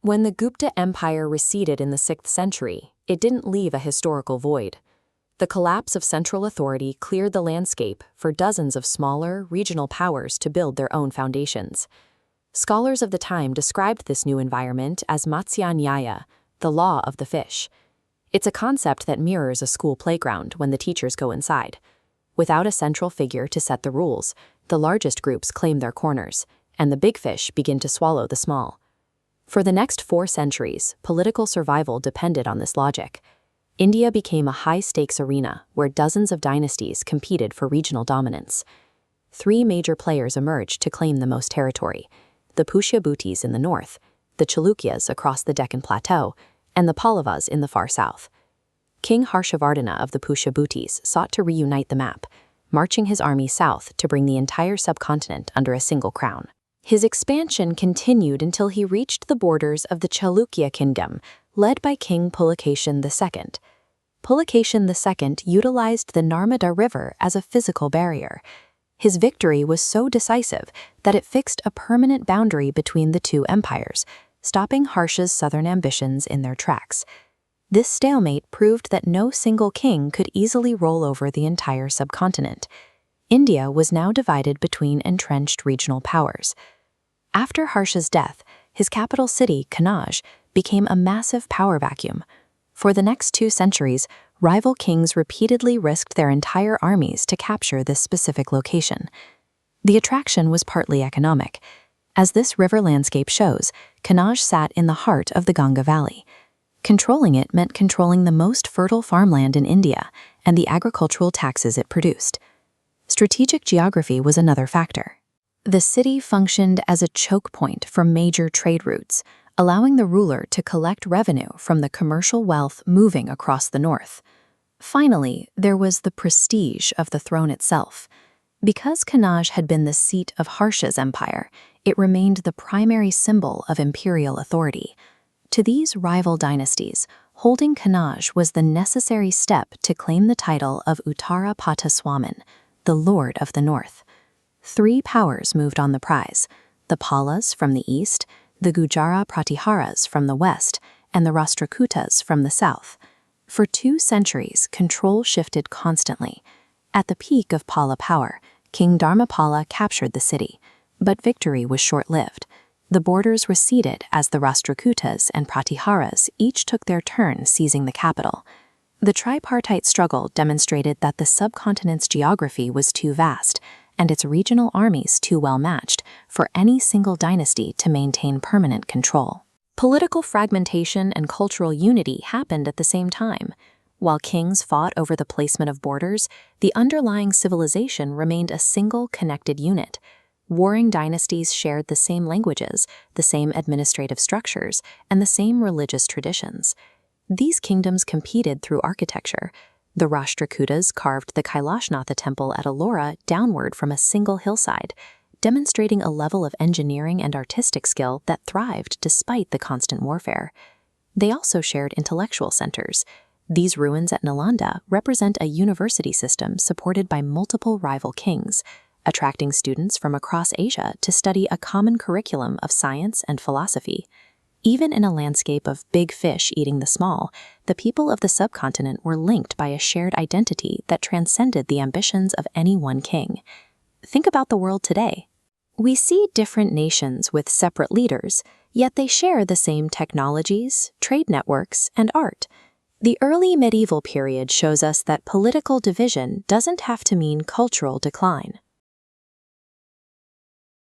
When the Gupta Empire receded in the 6th century, it didn't leave a historical void. The collapse of central authority cleared the landscape for dozens of smaller, regional powers to build their own foundations. Scholars of the time described this new environment as Matsya Nyaya, the law of the fish. It's a concept that mirrors a school playground when the teachers go inside. Without a central figure to set the rules, the largest groups claim their corners, and the big fish begin to swallow the small. For the next 4 centuries, political survival depended on this logic. India became a high-stakes arena where dozens of dynasties competed for regional dominance. 3 major players emerged to claim the most territory: the Pushyabhutis in the north, the Chalukyas across the Deccan Plateau, and the Pallavas in the far south. King Harshavardhana of the Pushyabhutis sought to reunite the map, marching his army south to bring the entire subcontinent under a single crown. His expansion continued until he reached the borders of the Chalukya kingdom, led by King Pulakeshin II. Pulakeshin II utilized the Narmada River as a physical barrier. His victory was so decisive that it fixed a permanent boundary between the 2 empires, stopping Harsha's southern ambitions in their tracks. This stalemate proved that no single king could easily roll over the entire subcontinent. India was now divided between entrenched regional powers. After Harsha's death, his capital city, Kannauj, became a massive power vacuum. For the next 2 centuries, rival kings repeatedly risked their entire armies to capture this specific location. The attraction was partly economic. As this river landscape shows, Kannauj sat in the heart of the Ganga Valley. Controlling it meant controlling the most fertile farmland in India and the agricultural taxes it produced. Strategic geography was another factor. The city functioned as a choke point for major trade routes, allowing the ruler to collect revenue from the commercial wealth moving across the north. Finally, there was the prestige of the throne itself. Because Kannauj had been the seat of Harsha's empire, it remained the primary symbol of imperial authority. To these rival dynasties, holding Kannauj was the necessary step to claim the title of Uttara Pataswaman, the Lord of the North. 3 powers moved on the prize: the Pallas from the east, the Gujara Pratiharas from the west, and the Rashtrakutas from the south. For 2 centuries, control shifted constantly. At the peak of Palla power, King Dharmapala captured the city, but victory was short-lived. The borders receded as the Rashtrakutas and Pratiharas each took their turn seizing the capital. The tripartite struggle demonstrated that the subcontinent's geography was too vast, and its regional armies too well matched for any single dynasty to maintain permanent control. Political fragmentation and cultural unity happened at the same time. While kings fought over the placement of borders, the underlying civilization remained a single connected unit. Warring dynasties shared the same languages, the same administrative structures, and the same religious traditions. These kingdoms competed through architecture. The Rashtrakutas carved the Kailashnath temple at Ellora downward from a single hillside, demonstrating a level of engineering and artistic skill that thrived despite the constant warfare. They also shared intellectual centers. These ruins at Nalanda represent a university system supported by multiple rival kings, attracting students from across Asia to study a common curriculum of science and philosophy. Even in a landscape of big fish eating the small, the people of the subcontinent were linked by a shared identity that transcended the ambitions of any one king. Think about the world today. We see different nations with separate leaders, yet they share the same technologies, trade networks, and art. The early medieval period shows us that political division doesn't have to mean cultural decline.